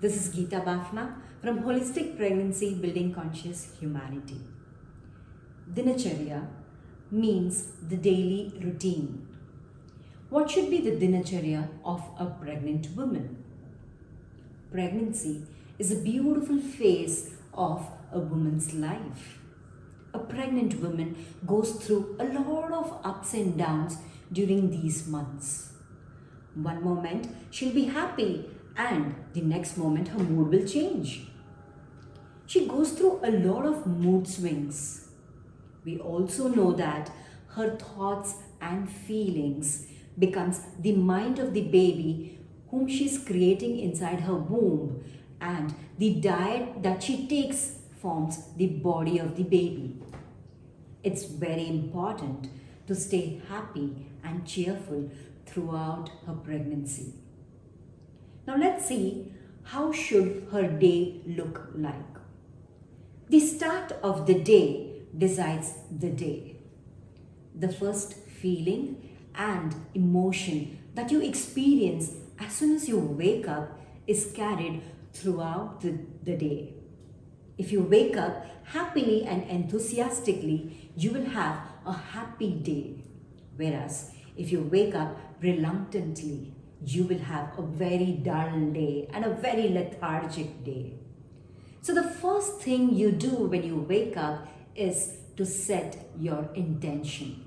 This is Geeta Bafna from Holistic Pregnancy Building Conscious Humanity. Dinacharya means the daily routine. What should be the dinacharya of a pregnant woman? Pregnancy is a beautiful phase of a woman's life. A pregnant woman goes through a lot of ups and downs during these months. One moment she'll be happy and the next moment her mood will change. She goes through a lot of mood swings. We also know that her thoughts and feelings becomes the mind of the baby whom she's creating inside her womb, and the diet that she takes forms the body of the baby. It's very important to stay happy and cheerful throughout her pregnancy. Now let's see how should her day look like. The start of the day decides the day. The first feeling and emotion that you experience as soon as you wake up is carried throughout the day. If you wake up happily and enthusiastically, you will have a happy day. Whereas if you wake up reluctantly, you will have a very dull day and a very lethargic day. So the first thing you do when you wake up is to set your intention.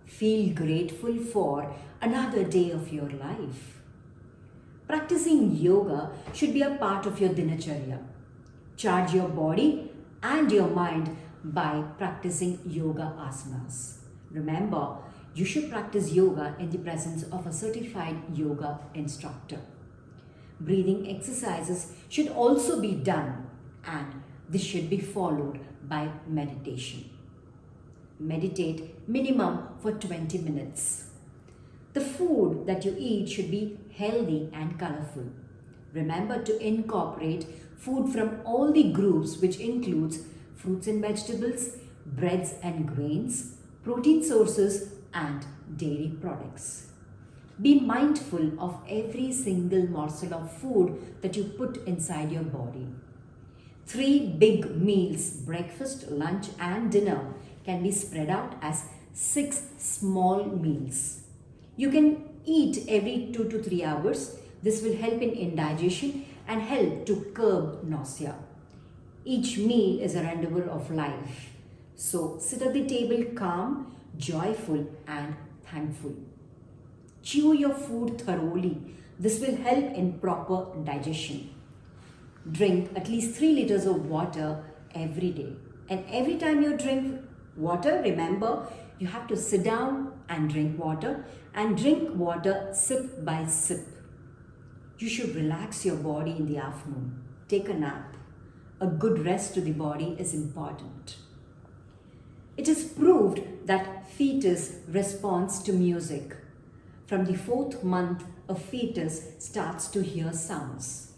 Feel grateful for another day of your life. Practicing yoga should be a part of your dinacharya. Charge your body and your mind by practicing yoga asanas. Remember, you should practice yoga in the presence of a certified yoga instructor. Breathing exercises should also be done, and this should be followed by meditation. Meditate minimum for 20 minutes. The food that you eat should be healthy and colorful. Remember to incorporate food from all the groups, which includes fruits and vegetables, breads and grains, protein sources and dairy products. Be mindful of every single morsel of food that you put inside your body. 3 big meals, breakfast, lunch and dinner, can be spread out as 6 small meals. You can eat every 2 to 3 hours. This will help in indigestion and help to curb nausea. Each meal is a renderer of life. So sit at the table calm, joyful and thankful. Chew your food thoroughly. This will help in proper digestion. Drink at least 3 liters of water every day. And every time you drink water, remember, you have to sit down and drink water sip by sip. You should relax your body in the afternoon. Take a nap. A good rest to the body is important. It is proved that fetus responds to music. From the 4th month, a fetus starts to hear sounds.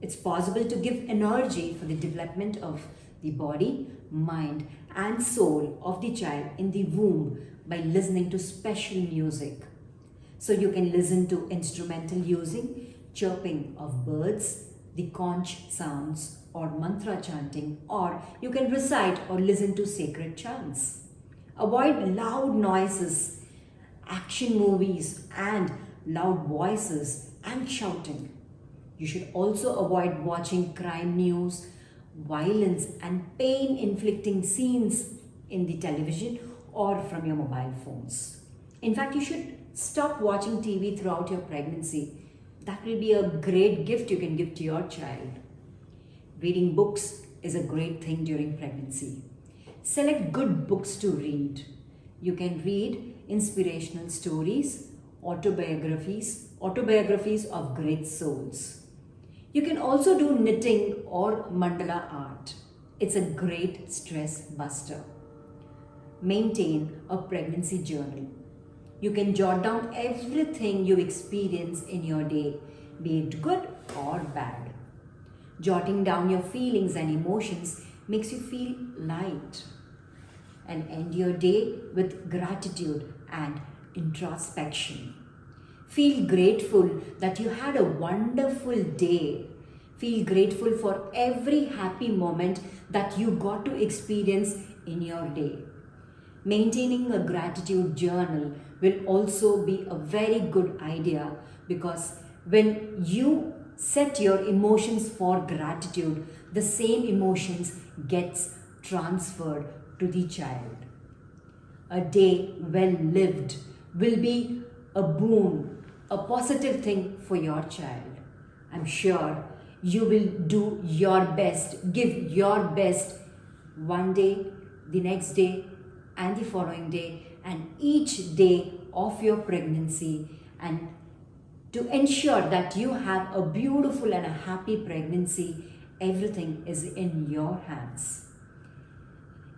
It's possible to give energy for the development of the body, mind and soul of the child in the womb by listening to special music. So you can listen to instrumental using, chirping of birds, the conch sounds or mantra chanting, or you can recite or listen to sacred chants. Avoid loud noises, action movies and loud voices and shouting. You should also avoid watching crime news, violence and pain-inflicting scenes in the television or from your mobile phones. In fact, you should stop watching TV throughout your pregnancy. That will be a great gift you can give to your child. Reading books is a great thing during pregnancy. Select good books to read. You can read inspirational stories, autobiographies of great souls. You can also do knitting or mandala art. It's a great stress buster. Maintain a pregnancy journal. You can jot down everything you experience in your day, be it good or bad. Jotting down your feelings and emotions makes you feel light. And end your day with gratitude and introspection. Feel grateful that you had a wonderful day Feel grateful for every happy moment that you got to experience in your day. Maintaining a gratitude journal will also be a very good idea, because when you set your emotions for gratitude, the same emotions gets transferred to the child. A day well lived will be a boon, a positive thing for your child. I'm sure you will do your best, give your best one day, the next day, and the following day, and each day of your pregnancy, and to ensure that you have a beautiful and a happy pregnancy. Everything is in your hands.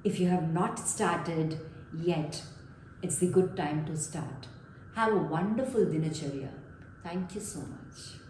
If you have not started yet, it's the good time to start. Have a wonderful Dinacharya. Thank you so much.